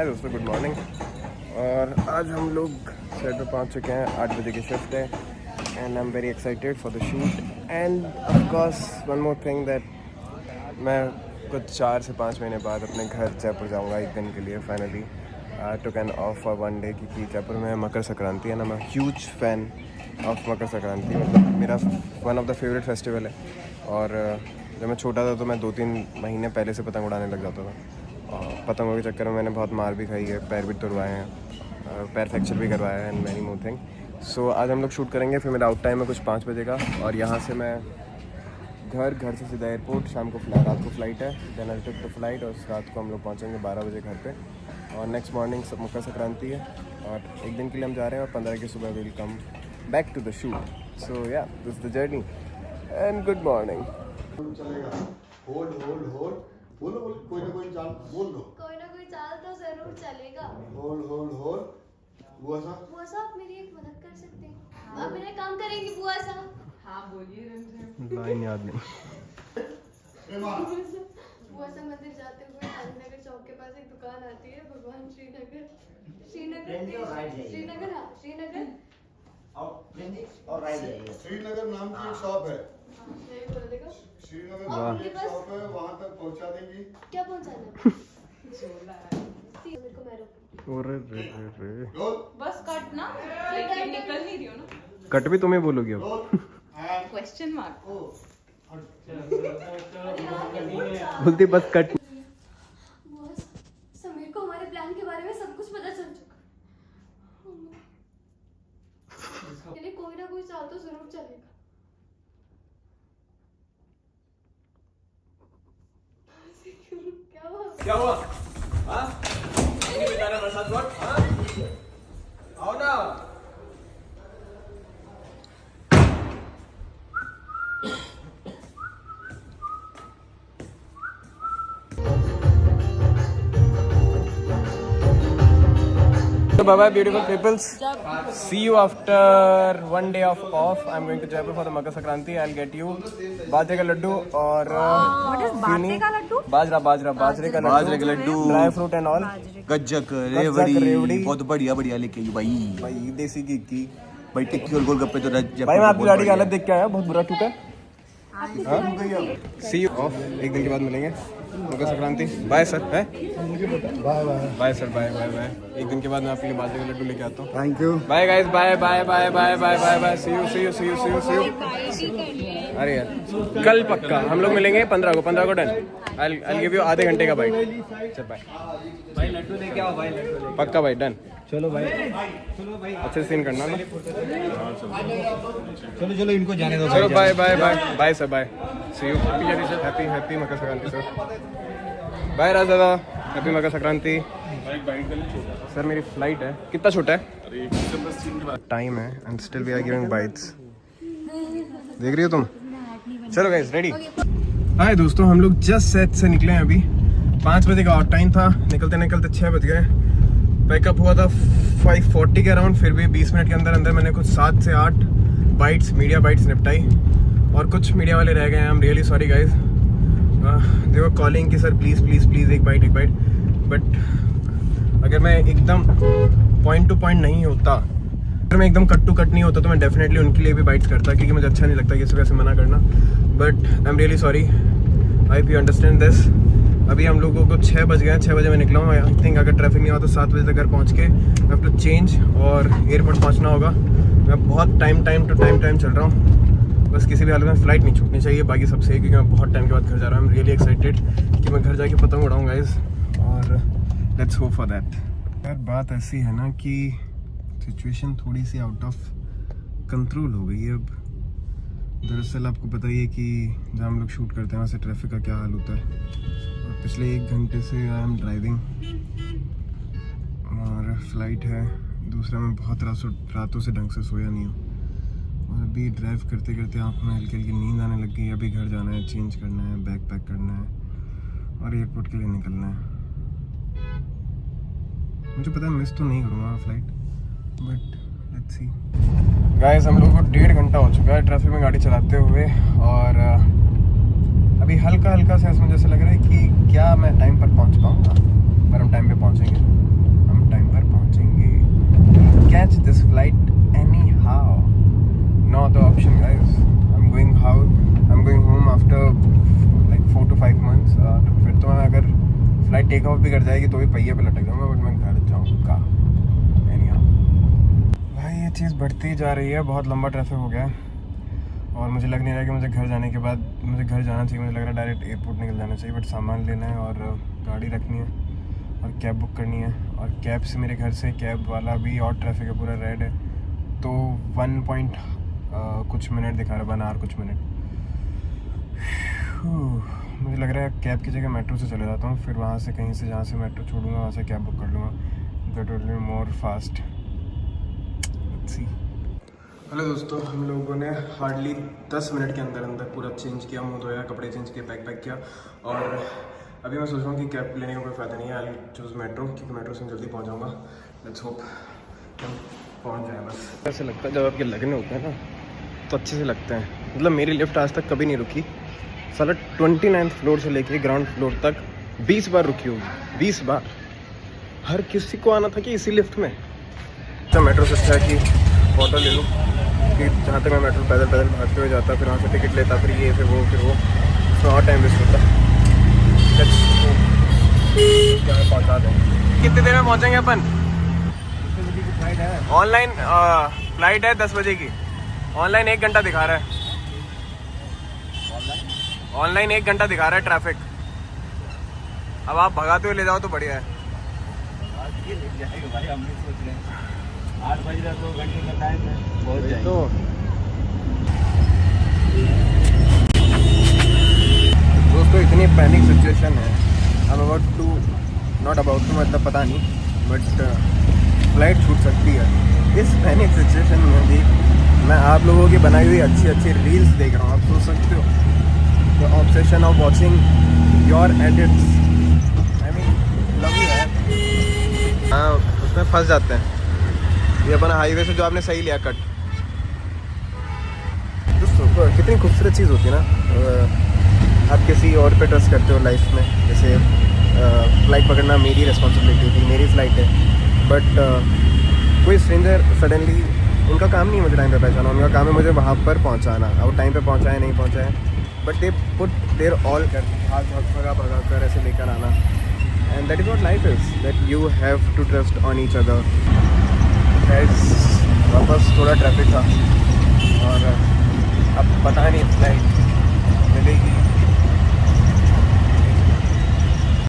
हाय दोस्तों, good morning. और आज हम लोग सेट पे पहुंच चुके हैं। 8 बजे की शिफ्ट है and I am very excited for the shoot. End of course one more thing that मैं कुछ 4 से 5 महीने बाद अपने घर जयपुर जाऊंगा एक दिन के लिए। Finally took an of for 1 day, क्योंकि जयपुर में मकर संक्रांति है ना। मैं huge fan of Makar Sankranti, मतलब मेरा one of the favourite festival है। और जब मैं छोटा था तो मैं 2-3 महीने पहले से पतंग उड़ाने लग जाता था। और पतंगों के चक्कर में मैंने बहुत मार भी खाई है, पैर भी तुड़वाए हैं, पैर फ्रैक्चर भी करवाया है एंड मैनी मोर थिंग। सो आज हम लोग शूट करेंगे। फिर मेरा आउट टाइम है कुछ 5 बजे का, और यहाँ से मैं घर से सीधा एयरपोर्ट। शाम को रात को फ्लाइट है, then I took the flight, और रात को हम लोग पहुँचेंगे 12 बजे घर पे। और नेक्स्ट मॉर्निंग सब मकर संक्रांति है और एक दिन के लिए हम जा रहे हैं, और 15 की सुबह will come back to the shoot. So yeah this is the journey and good morning. चलेगा। होल्ड होल्ड होल्ड, बोलो बोलो, कोई ना कोई चाल बोल दो। कोई ना कोई चाल तो जरूर चलेगा। Hold hold hold. बुआ साहब मेरी एक मदद कर सकते हैं? आप मेरा काम करेंगे बुआ साहब? हाँ बोलिए। लाइन याद नहीं। बुआ साहब मंदिर जाते हुए गांधीनगर चौक के पास एक दुकान आती है, भगवान श्रीनगर श्रीनगर नाम की एक शॉप है। यही बोल देगा। श्रीनगर नाम की एक शॉप है, वहाँ तक पहुँचा देंगी। क्या पहुँचाना? मेरे को मैं रे बस कट ना, लेकिन निकल नहीं रही हो ना। कट भी तुम्हें बोलोगी अब? Question mark. बोलती बस कट। समीर को हमारे प्लान के बारे में सब कुछ पता चल चुका। कोई ना कोई चाल तो जरूर चलेगा। क्या हुआ? हाँ? नहीं बेचारा प्रसाद भट्ट, हाँ? आओ ना। So bye bye beautiful peoples. See you after 1 day of off. I'm going to Jaipur for the Makar Sankranti. I'll get you बाजरे का लड्डू और बाजरे का लड्डू, बाजरे का laddoo, dry fruit and all, गज्जक रेवड़ी बहुत बढ़िया लेके आई भाई देसी घी की। भाई टिक्की और गोलगप्पे तो भाई मैं आपकी गाड़ी की हालत देख के आया, बहुत बुरा टूटा है। सी यू ऑफ, एक दिन के बाद मिलेंगे मकर संक्रांति। Bye sir. है bye sir, bye bye bye. एक दिन के बाद मैं आपके लिए बाजरे का लड्डू लेके आता हूँ। Thank you. Bye guys, bye bye bye bye bye bye bye. See you. अरे यार कल पक्का हम लोग मिलेंगे 15 को डन। I'll give you आधे घंटे का बाइट। चल बाय भाई लड्डू लेके आओ भाई, पक्का भाई, डन। चलो भाई अच्छे सीन करना ना। चलो इनको जाने दो। चलो bye bye bye bye sir, bye. See you. Happy Makar Sankranti sir. Bye Raj दादा, हैप्पी मकर संक्रांति। सर मेरी फ्लाइट है। कितना छोटा है? टाइम है and still we are giving bites. देख रही हो तुम? चलो गाइस रेडी। हाय दोस्तों, हम लोग जस्ट सेट से निकले हैं अभी। 5 बजे का आउट टाइम था, निकलते 6 बज गए। पैकअप हुआ था 5:40 के अराउंड। फिर भी 20 मिनट के अंदर मैंने कुछ 7 से 8 बाइट्स, मीडिया बाइट्स निपटाई, और कुछ मीडिया वाले रह गए हैं। I am really sorry guys. They were calling कि सर प्लीज़ एक बाइट। बट अगर मैं एकदम पॉइंट टू पॉइंट नहीं होता, अगर मैं एकदम कट टू कट नहीं होता, तो मैं डेफिनेटली उनके लिए भी बाइट्स करता, क्योंकि मुझे अच्छा नहीं लगता किसी को ऐसे मना करना। But I am really sorry, I you understand this. अभी हम लोगों को 6 बज गए हैं। 6 बजे मैं निकला हूँ। आई थिंक अगर ट्रैफिक नहीं हुआ तो 7 बजे तक घर पहुँच के आई हैव टू चेंज और एयरपोर्ट पहुँचना होगा। मैं बहुत टाइम चल रहा हूँ। बस किसी भी हालत में फ्लाइट नहीं छूटनी चाहिए, बाकी सब सही, क्योंकि मैं बहुत टाइम के बाद घर जा रहा हूँ। आई एम रियली एक्साइटेड कि मैं घर जाके पतंग उड़ाऊँ गाइस, और लेट्स होप फॉर दैट। यार बात ऐसी है ना कि सिचुएशन थोड़ी सी आउट ऑफ कंट्रोल हो गई है अब। दरअसल आपको पता ही है कि जहाँ हम लोग शूट करते हैं वहाँ से ट्रैफिक का क्या हाल होता है। और पिछले 1 घंटे से आई एम ड्राइविंग, और फ्लाइट है। दूसरा मैं बहुत रातों से ढंग से सोया नहीं हूँ, और अभी ड्राइव करते आँख में हल्की नींद आने लग गई। अभी घर जाना है, चेंज करना है, बैग पैक करना है और एयरपोर्ट के लिए निकलना है। मुझे पता है मिस तो नहीं करूँगा flight, but let's see. Guys हम लोगों को 1.5 घंटा हो चुका है ट्रैफिक में गाड़ी चलाते हुए, और अभी हल्का सा इसमें जैसे लग रहा है कि क्या मैं टाइम पर पहुंच पाऊंगा, पर हम टाइम पे पहुंचेंगे। डिस्टेंस, और फिर तो मैं अगर फ्लाइट टेक ऑफ भी कर जाएगी तो भी पहिए पे लटक जाऊँगा, बट मैं घर जाऊँगा। भाई ये चीज़ बढ़ती जा रही है, बहुत लंबा ट्रैफिक हो गया है और मुझे लग नहीं रहा कि मुझे घर जाने के बाद मुझे घर जाना चाहिए। मुझे लग रहा है डायरेक्ट एयरपोर्ट निकल जाना चाहिए, बट सामान लेना है और गाड़ी रखनी है और कैब बुक करनी है, और कैब से मेरे घर से कैब वाला भी और ट्रैफिक है, पूरा रेड है, तो 1 पॉइंट कुछ मिनट दिखा रहा है, 1 आवर कुछ मिनट। मुझे लग रहा है कैब की जगह मेट्रो से चले जाता हूँ, फिर वहाँ से कहीं से जहाँ से मेट्रो छोड़ूंगा वहाँ से कैब बुक कर लूँगा, that will be more fast. Hello दोस्तों, हम लोगों ने हार्डली 10 मिनट के अंदर अंदर पूरा चेंज किया, मुँह धोया, कपड़े चेंज किए, बैग पैक किया, और अभी मैं सोच रहा हूँ कि कैब लेने का कोई फ़ायदा नहीं है, आई चूज़ मेट्रो, क्योंकि मेट्रो से जल्दी पहुँच जाऊँगा। लेट्स होप हम पहुँच जाए बस। ऐसे लगता है जब आपके लगने होते हैं ना तो अच्छे से लगते हैं। मतलब मेरी लिफ्ट आज तक कभी नहीं रुकी, साला 29th फ्लोर से लेके ग्राउंड फ्लोर तक 20 बार रुकी होगी, 20 बार। हर किसी को आना था कि इसी लिफ्ट में। अच्छा मेट्रो से अच्छा है कि ऑटो ले लूँ, कि जहाँ तक मैं मेट्रो पैदल भागते हुए जाता, फिर वहाँ से टिकट लेता, फिर ये फिर वो, उसमें और टाइम वेस्ट होता। पहुँचा दें। कितनी देर में पहुँचेंगे अपन? ऑनलाइन फ्लाइट है 10 बजे की, ऑनलाइन 1 घंटा दिखा रहा है, ऑनलाइन 1 घंटा दिखा रहा है ट्रैफिक। अब आप भगाते हुए ले जाओ तो बढ़िया है। भाई हम भी सोच रहे हैं 8 बज रहा, 2 घंटे का टाइम है, पहुँच जाएंगे। तो दोस्तों इतनी पैनिक सिचुएशन है, मतलब पता नहीं, बट फ्लाइट छूट सकती है। इस पैनिक सिचुएशन में भी मैं आप लोगों की बनाई हुई अच्छी रील्स देख रहा हूँ। आप सोच सकते हो the obsession of watching your edits, I mean love you है। हाँ उसमें फंस जाते हैं। ये अपना हाईवे से जो आपने सही लिया कट, दोस्तों कितनी खूबसूरत चीज़ होती है ना। आप किसी और पे ट्रस्ट करते हो लाइफ में, जैसे फ्लाइट पकड़ना मेरी रिस्पॉन्सिबिलिटी थी, मेरी फ़्लाइट है, बट कोई स्ट्रेंजर सडनली, उनका काम नहीं है मुझे टाइम पे पहुंचाना, उनका काम है मुझे वहाँ पर पहुंचाना। अब टाइम पे पहुंचाए नहीं पहुंचाए, but they put their all कर, हाथ भगा कर ऐसे लेकर आना। And that is what life is, that you have to trust on each other. वापस थोड़ा ट्रैफिक था और अब पता नहीं फ्लाइट